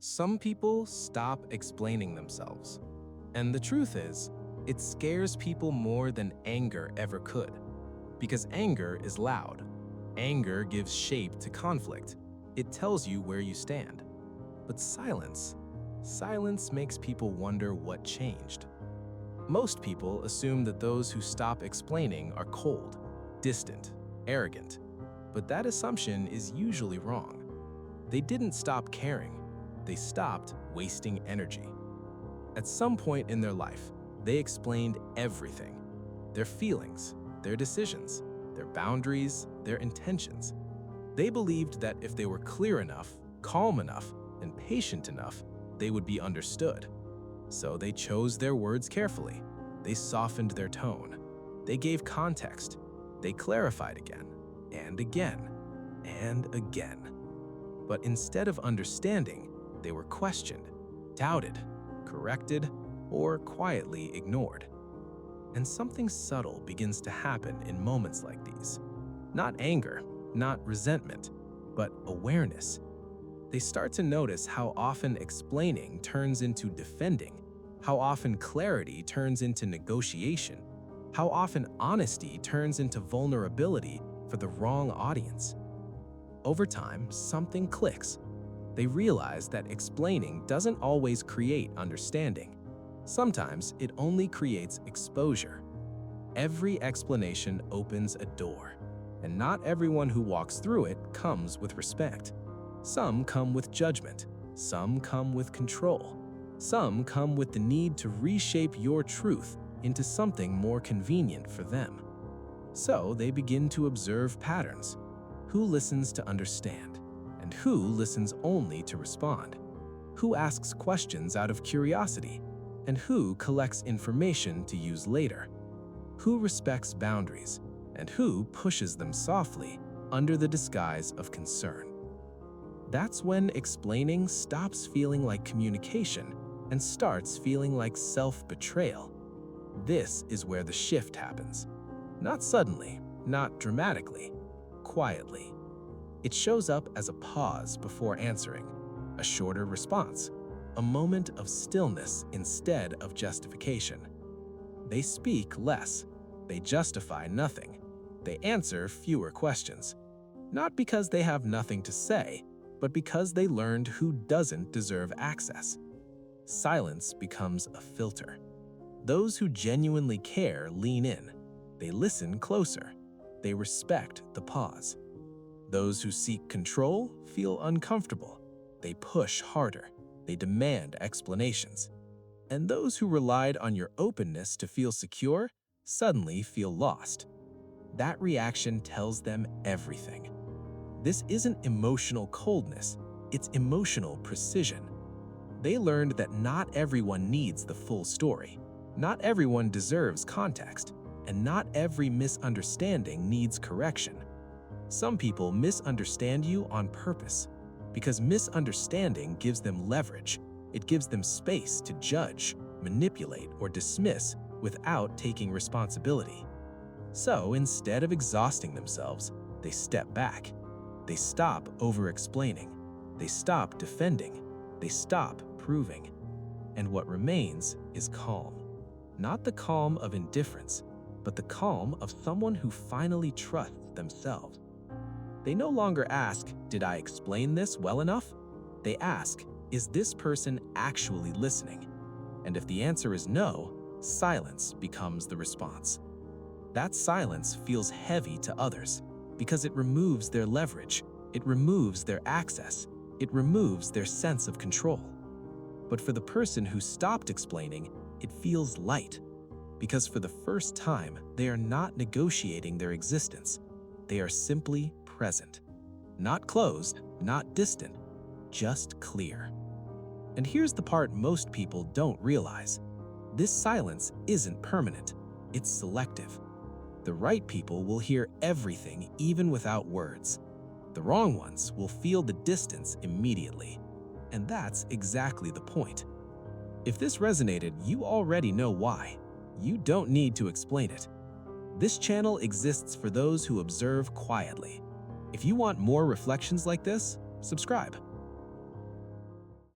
Some people stop explaining themselves. And the truth is, it scares people more than anger ever could. Because anger is loud. Anger gives shape to conflict. It tells you where you stand. But silence makes people wonder what changed. Most people assume that those who stop explaining are cold, distant, arrogant. But that assumption is usually wrong. They didn't stop caring. They stopped wasting energy. At some point in their life, they explained everything. Their feelings, their decisions, their boundaries, their intentions. They believed that if they were clear enough, calm enough, and patient enough, they would be understood. So they chose their words carefully. They softened their tone. They gave context. They clarified again, and again, and again. But instead of understanding, they were questioned, doubted, corrected, or quietly ignored. And something subtle begins to happen in moments like these. Not anger, not resentment, but awareness. They start to notice how often explaining turns into defending, how often clarity turns into negotiation, how often honesty turns into vulnerability for the wrong audience. Over time, something clicks. They realize that explaining doesn't always create understanding. Sometimes it only creates exposure. Every explanation opens a door, and not everyone who walks through it comes with respect. Some come with judgment, some come with control, some come with the need to reshape your truth into something more convenient for them. So they begin to observe patterns. Who listens to understand, and who listens only to respond? Who asks questions out of curiosity, and who collects information to use later? Who respects boundaries, and who pushes them softly under the disguise of concern? That's when explaining stops feeling like communication and starts feeling like self-betrayal. This is where the shift happens. Not suddenly, not dramatically, quietly. It shows up as a pause before answering, a shorter response, a moment of stillness instead of justification. They speak less, they justify nothing, they answer fewer questions. Not because they have nothing to say, but because they learned who doesn't deserve access. Silence becomes a filter. Those who genuinely care lean in. They listen closer. They respect the pause. Those who seek control feel uncomfortable. They push harder. They demand explanations. And those who relied on your openness to feel secure suddenly feel lost. That reaction tells them everything. This isn't emotional coldness, it's emotional precision. They learned that not everyone needs the full story. Not everyone deserves context, and not every misunderstanding needs correction. Some people misunderstand you on purpose, because misunderstanding gives them leverage. It gives them space to judge, manipulate, or dismiss without taking responsibility. So instead of exhausting themselves, they step back. They stop over-explaining. They stop defending. They stop proving. And what remains is calm. Not the calm of indifference, but the calm of someone who finally trusts themselves. They no longer ask, "Did I explain this well enough?" They ask, "Is this person actually listening?" And if the answer is no, silence becomes the response. That silence feels heavy to others because it removes their leverage, it removes their access, it removes their sense of control. But for the person who stopped explaining, it feels light, because for the first time, they are not negotiating their existence. They are simply present. Not closed, not distant, just clear. And here's the part most people don't realize. This silence isn't permanent, it's selective. The right people will hear everything even without words. The wrong ones will feel the distance immediately. And that's exactly the point. If this resonated, you already know why. You don't need to explain it. This channel exists for those who observe quietly. If you want more reflections like this, subscribe.